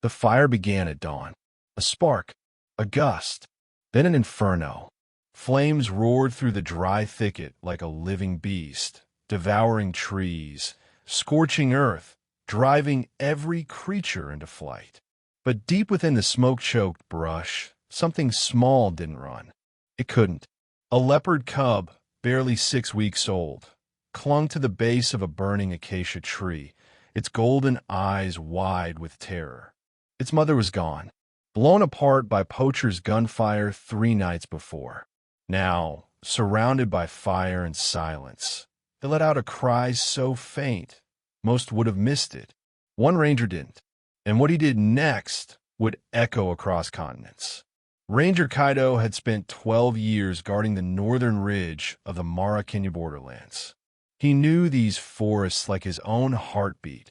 The fire began at dawn. A spark, a gust, then an inferno. Flames roared through the dry thicket like a living beast, devouring trees, scorching earth, driving every creature into flight. But deep within the smoke-choked brush, something small didn't run. It couldn't. A leopard cub, barely 6 weeks old, clung to the base of a burning acacia tree, its golden eyes wide with terror. Its mother was gone, blown apart by poachers' gunfire 3 nights before. Now, surrounded by fire and silence, it let out a cry so faint, most would have missed it. One ranger didn't, and what he did next would echo across continents. Ranger Kaido had spent 12 years guarding the northern ridge of the Mara-Kenya borderlands. He knew these forests like his own heartbeat.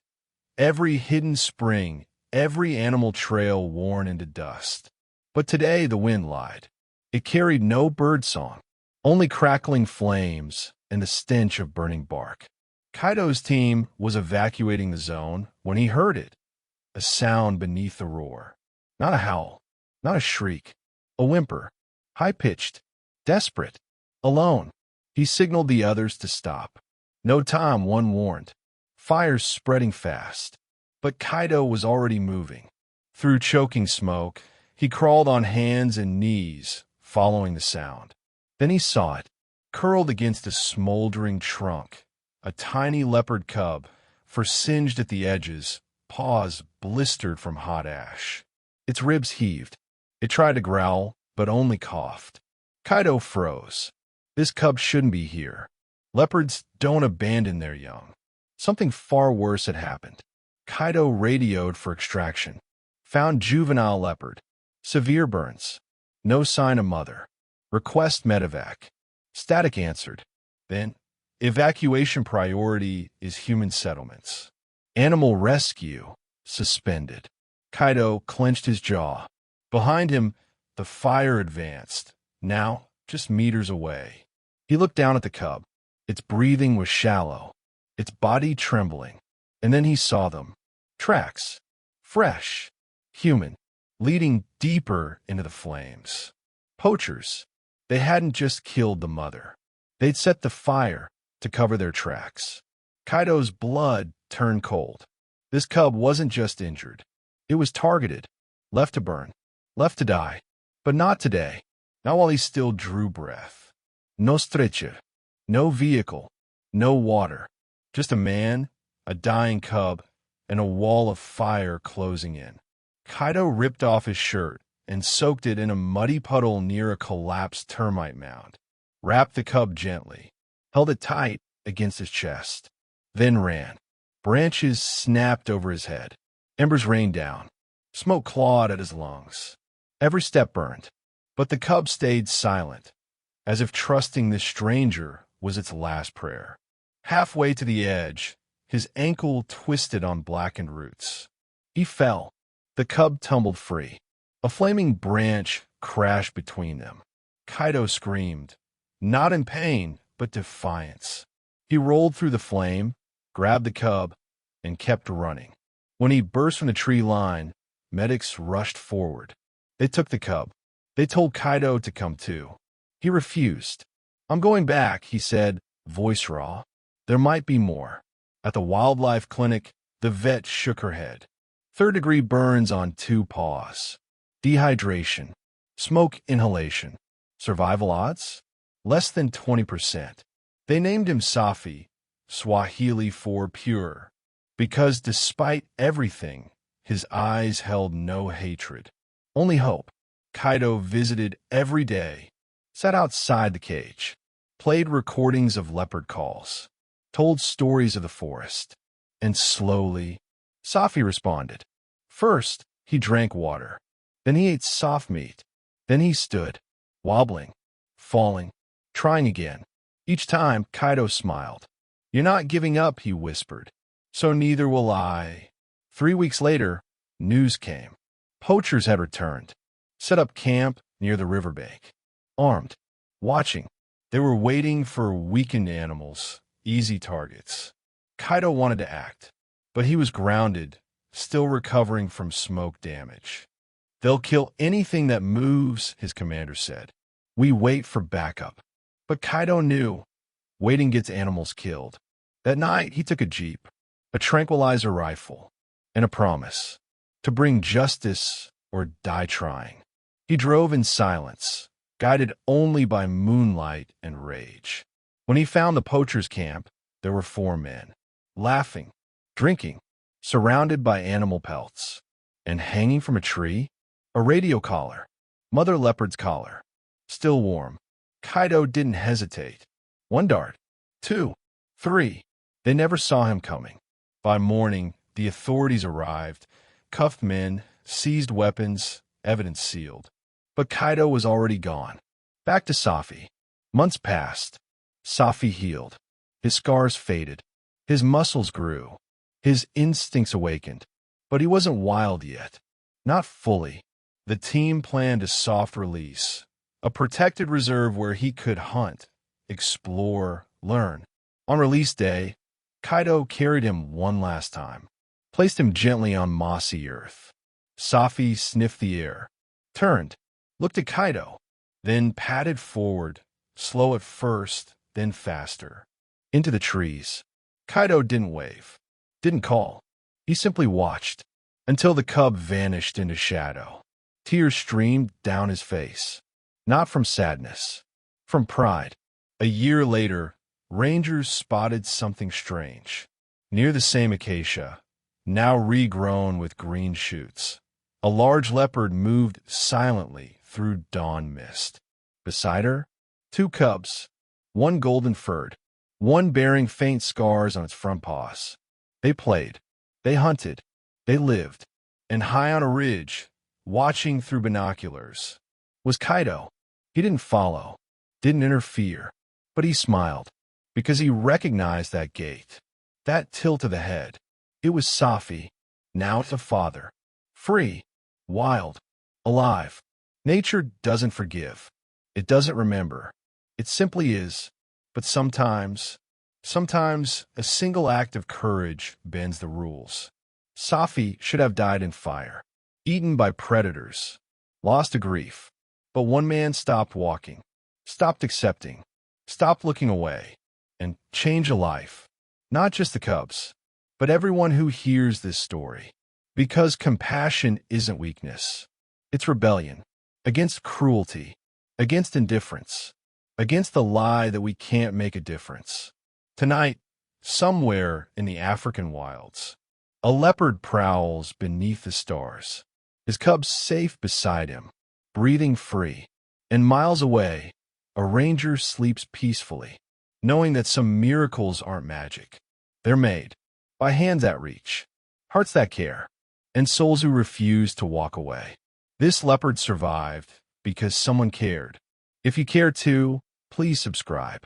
Every hidden spring, every animal trail worn into dust. But today the wind lied. It carried no birdsong, only crackling flames and the stench of burning bark. Kaido's team was evacuating the zone when he heard it. A sound beneath the roar. Not a howl, not a shriek. A whimper, high-pitched, desperate, alone. He signaled the others to stop. No time, one warned. Fire's spreading fast. But Kaido was already moving. Through choking smoke, he crawled on hands and knees, following the sound. Then he saw it, curled against a smoldering trunk. A tiny leopard cub, for-singed at the edges, paws blistered from hot ash. Its ribs heaved. It tried to growl, but only coughed. Kaido froze. This cub shouldn't be here. Leopards don't abandon their young. Something far worse had happened. Kaido radioed for extraction. Found juvenile leopard. Severe burns. No sign of mother. Request medevac. Static answered. Then, evacuation priority is human settlements. Animal rescue suspended. Kaido clenched his jaw. Behind him, the fire advanced, now just meters away. He looked down at the cub. Its breathing was shallow, its body trembling, and then he saw them. Tracks. Fresh. Human. Leading deeper into the flames. Poachers. They hadn't just killed the mother. They'd set the fire to cover their tracks. Kaido's blood turned cold. This cub wasn't just injured. It was targeted, left to burn. Left to die, but not today, not while he still drew breath. No stretcher, no vehicle, no water, just a man, a dying cub, and a wall of fire closing in. Kaido ripped off his shirt and soaked it in a muddy puddle near a collapsed termite mound, wrapped the cub gently, held it tight against his chest, then ran. Branches snapped over his head. Embers rained down. Smoke clawed at his lungs. Every step burned, but the cub stayed silent, as if trusting this stranger was its last prayer. Halfway to the edge, his ankle twisted on blackened roots. He fell. The cub tumbled free. A flaming branch crashed between them. Kaido screamed, not in pain, but defiance. He rolled through the flame, grabbed the cub, and kept running. When he burst from the tree line, medics rushed forward. They took the cub. They told Kaido to come too. He refused. I'm going back, he said, voice raw. There might be more. At the wildlife clinic, the vet shook her head. 3rd-degree burns on 2 paws. Dehydration. Smoke inhalation. Survival odds? Less than 20%. They named him Safi, Swahili for pure, because despite everything, his eyes held no hatred. Only hope. Kaido visited every day, sat outside the cage, played recordings of leopard calls, told stories of the forest, and slowly, Safi responded. First, he drank water. Then he ate soft meat. Then he stood, wobbling, falling, trying again. Each time, Kaido smiled. You're not giving up, he whispered. So neither will I. 3 weeks later, news came. Poachers had returned, set up camp near the riverbank. Armed, watching. They were waiting for weakened animals, easy targets. Kaido wanted to act, but he was grounded, still recovering from smoke damage. "They'll kill anything that moves," his commander said. "We wait for backup." But Kaido knew, waiting gets animals killed. That night, he took a jeep, a tranquilizer rifle, and a promise to bring justice or die trying. He drove in silence, guided only by moonlight and rage. When he found the poacher's camp, there were 4 men, laughing, drinking, surrounded by animal pelts, and hanging from a tree, a radio collar, mother leopard's collar, still warm. Kaido didn't hesitate. 1 dart, 2, 3. They never saw him coming. By morning, the authorities arrived, cuffed men, seized weapons, evidence sealed. But Kaido was already gone. Back to Safi. Months passed. Safi healed. His scars faded. His muscles grew. His instincts awakened. But he wasn't wild yet. Not fully. The team planned a soft release, a protected reserve where he could hunt, explore, learn. On release day, Kaido carried him one last time, placed him gently on mossy earth. Safi sniffed the air, turned, looked at Kaido, then padded forward, slow at first, then faster, into the trees. Kaido didn't wave, didn't call. He simply watched, until the cub vanished into shadow. Tears streamed down his face, not from sadness, from pride. A year later, rangers spotted something strange. Near the same acacia, now regrown with green shoots, a large leopard moved silently through dawn mist. Beside her, 2 cubs, one golden-furred, one bearing faint scars on its front paws. They played, they hunted, they lived, and high on a ridge, watching through binoculars, was Kaido. He didn't follow, didn't interfere, but he smiled, because he recognized that gait, that tilt of the head. It was Safi, now a father, free, wild, alive. Nature doesn't forgive. It doesn't remember. It simply is. But sometimes a single act of courage bends the rules. Safi should have died in fire, eaten by predators, lost to grief. But one man stopped walking, stopped accepting, stopped looking away, and changed a life. Not just the cubs, but everyone who hears this story. Because compassion isn't weakness. It's rebellion against cruelty, against indifference, against the lie that we can't make a difference. Tonight, somewhere in the African wilds, a leopard prowls beneath the stars, his cubs safe beside him, breathing free. And miles away, a ranger sleeps peacefully, knowing that some miracles aren't magic. They're made by hands that reach, hearts that care, and souls who refuse to walk away. This leopard survived because someone cared. If you care too, please subscribe.